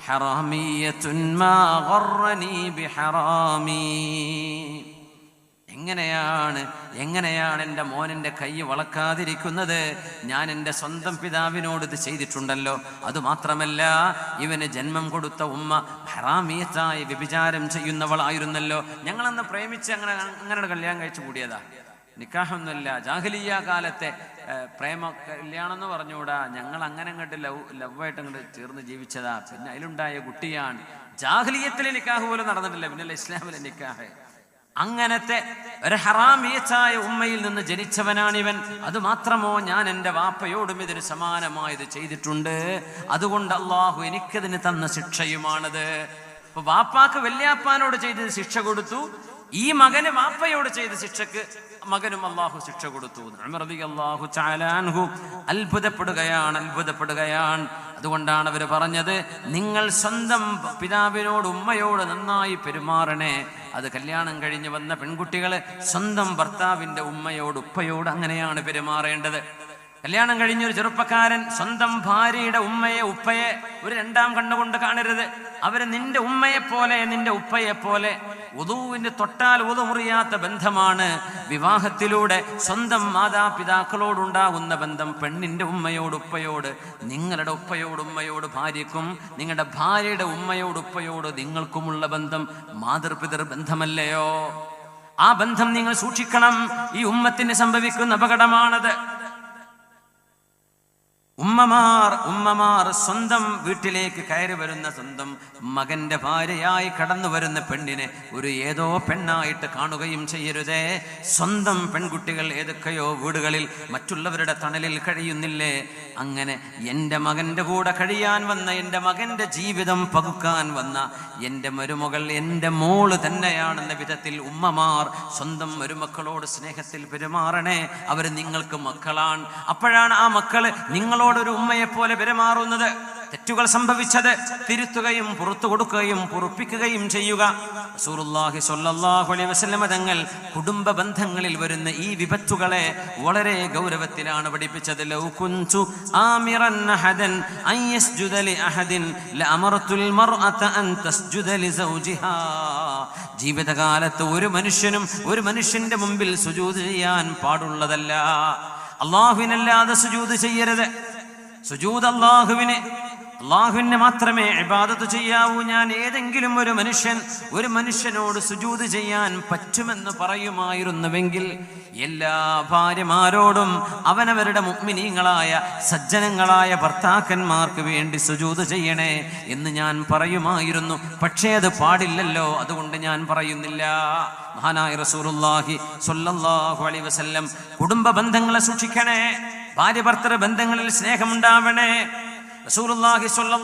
ഹറാമിയത്തുൻ മാ ഗർറനി ബിഹറാമി. എങ്ങനെയാണ് എൻ്റെ മോനിൻ്റെ കൈ വളക്കാതിരിക്കുന്നത്? ഞാൻ എൻ്റെ സ്വന്തം പിതാവിനോട് ഇത് ചെയ്തിട്ടുണ്ടല്ലോ. അതുമാത്രമല്ല, ഇവന് ജന്മം കൊടുത്ത ഉമ്മ ഹറാമിയത്തായി വ്യഭിചാരം ചെയ്യുന്നവളായിരുന്നല്ലോ. ഞങ്ങളന്ന് പ്രേമിച്ച് അങ്ങനെ കല്യാണം കഴിച്ചു കൂടിയതാ. നിക്കാഹൊന്നുമില്ല. ജാഹിലിയ്യ കാലത്തെ പ്രേമ കല്യാണം എന്ന് പറഞ്ഞുകൂടാ. ഞങ്ങൾ അങ്ങനെ അങ്ങോട്ട് ലവായിട്ട് അങ്ങോട്ട് ചേർന്ന് ജീവിച്ചതാ. പിന്നെ അതിലുണ്ടായ കുട്ടിയാണ്. ജാഹിലിയ്യത്തിലെ നിക്കാഹ് പോലും നടന്നിട്ടില്ല, പിന്നെ ഇസ്ലാമിലെ നിക്കാഹ്. അങ്ങനത്തെ ഒരു ഹറാമിയത്തായ ഉമ്മയിൽ നിന്ന് ജനിച്ചവനാണിവൻ. അതുമാത്രമോ, ഞാൻ എൻ്റെ വാപ്പയോടും ഇതിന് സമാനമായത് ചെയ്തിട്ടുണ്ട്. അതുകൊണ്ട് അള്ളാഹു എനിക്കതിന് തന്ന ശിക്ഷയുമാണത്. അപ്പൊ വാപ്പാക്ക് വല്യാപ്പാനോട് ചെയ്ത് ശിക്ഷ കൊടുത്തു, ഈ മകന് വാപ്പയോട് ചെയ്ത ശിക്ഷക്ക് മകനും അള്ളാഹു ശിക്ഷ കൊടുത്തു. ഉമർ റളിയല്ലാഹു തആല അൻഹു അത്ഭുതപ്പെടുകയാണ്. അതുകൊണ്ടാണ് അവർ പറഞ്ഞത്, നിങ്ങൾ സ്വന്തം പിതാവിനോട് ഉമ്മയോട് നന്നായി പെരുമാറണേ. അത് കല്യാണം കഴിഞ്ഞ് വന്ന പെൺകുട്ടികള് സ്വന്തം ഭർത്താവിന്റെ ഉമ്മയോട് ഉപ്പയോട് അങ്ങനെയാണ് പെരുമാറേണ്ടത്. കല്യാണം കഴിഞ്ഞൊരു ചെറുപ്പക്കാരൻ സ്വന്തം ഭാര്യയുടെ ഉമ്മയെ ഉപ്പയെ ഒരു രണ്ടാം കണ്ണുകൊണ്ട് കാണരുത്. അവര് നിന്റെ ഉമ്മയെ പോലെ നിന്റെ ഉപ്പയെ പോലെ. വുദൂവിന് തൊട്ടാൽ വുദു മുറിയാത്ത ബന്ധമാണ് വിവാഹത്തിലൂടെ സ്വന്തം മാതാപിതാക്കളോടുണ്ടാകുന്ന ബന്ധം. പെണ്ണിന്റെ ഉമ്മയോട് ഉപ്പയോട്, നിങ്ങളുടെ ഉപ്പയോട് ഉമ്മയോട് ഭാര്യക്കും, നിങ്ങളുടെ ഭാര്യയുടെ ഉമ്മയോട് ഉപ്പയോട് നിങ്ങൾക്കുമുള്ള ബന്ധം മാതൃപിതൃ ബന്ധമല്ലയോ? ആ ബന്ധം നിങ്ങൾ സൂക്ഷിക്കണം. ഈ ഉമ്മത്തിന് സംഭവിക്കുന്ന അപകടമാണത്. ഉമ്മമാർ സ്വന്തം വീട്ടിലേക്ക് കയറി വരുന്ന, സ്വന്തം മകന്റെ ഭാര്യയായി കടന്നു വരുന്ന പെണ്ണിനെ ഒരു ഏതോ പെണ്ണായിട്ട് കാണുകയും ചെയ്യരുതേ. സ്വന്തം പെൺകുട്ടികൾ ഏതൊക്കെയോ വീടുകളിൽ മറ്റുള്ളവരുടെ തണലിൽ കഴിയുന്നില്ലേ? അങ്ങനെ എൻ്റെ മകന്റെ കൂടെ കഴിയാൻ വന്ന, എൻ്റെ മകന്റെ ജീവിതം പകുക്കാൻ വന്ന എൻ്റെ മരുമകൾ എൻ്റെ മോള് തന്നെയാണെന്ന വിധത്തിൽ ഉമ്മമാർ സ്വന്തം മരുമക്കളോട് സ്നേഹത്തിൽ പെരുമാറണേ. അവർ നിങ്ങൾക്ക് മക്കളാണ്. അപ്പോഴാണ് ആ മക്കള് നിങ്ങളോടൊരു ഉമ്മയെ പോലെ പെരുമാറുന്നത്. തെറ്റുകൾ സംഭവിച്ചത് തിരുത്തുകയും പുറത്തു കൊടുക്കുകയും പൊറുപ്പിക്കുകയും ചെയ്യുക. റസൂലുള്ളാഹി സ്വല്ലല്ലാഹു അലൈഹി വസല്ലം തങ്ങൾ കുടുംബ ബന്ധങ്ങളിൽ വരുന്ന ഈ വിപത്തുകളെ വളരെ ഗൗരവത്തിലാണ് പഠിപ്പിച്ചത്. ലൗ കുൻതു ആമിറൻ അഹദൻ അൻ യസ്ജുദ ലി അഹദിൻ ലഅമർതുൽ മർഅത അൻ തസ്ജുദ ലി സൗജിഹാ. ജീവിതകാലത്ത് ഒരു മനുഷ്യന്റെ മുമ്പിൽ സുജൂദ് ചെയ്യാൻ പാടുള്ളതല്ല. അല്ലാഹുവിനല്ലാതെ സുജൂദ് ചെയ്യരുത്. സുജൂദ് അള്ളാഹുവിനെ മാത്രമേ ഇബാദത്ത് ചെയ്യാവൂ. ഞാൻ ഏതെങ്കിലും ഒരു മനുഷ്യനോട് സുജൂദ് ചെയ്യാൻ പറ്റുമെന്ന് പറയുമായിരുന്നുവെങ്കിൽ എല്ലാ ഭാര്യമാരോടും അവനവരുടെ മുഅ്മിനീങ്ങളായ സജ്ജനങ്ങളായ ഭർത്താക്കന്മാർക്ക് വേണ്ടി സുജൂദ് ചെയ്യണേ എന്ന് ഞാൻ പറയുമായിരുന്നു. പക്ഷേ അത് പാടില്ലല്ലോ, അതുകൊണ്ട് ഞാൻ പറയുന്നില്ല. മഹാനായ റസൂലുള്ളാഹി സ്വല്ലല്ലാഹു അലൈഹി വസല്ലം കുടുംബ ബന്ധങ്ങളെ സൂക്ഷിക്കണേ. ഭാര്യ ഭർത്തൃ ബന്ധങ്ങളിൽ സ്നേഹമുണ്ടാവണേ. റസൂലുള്ളാഹി സ്വല്ലല്ലാഹു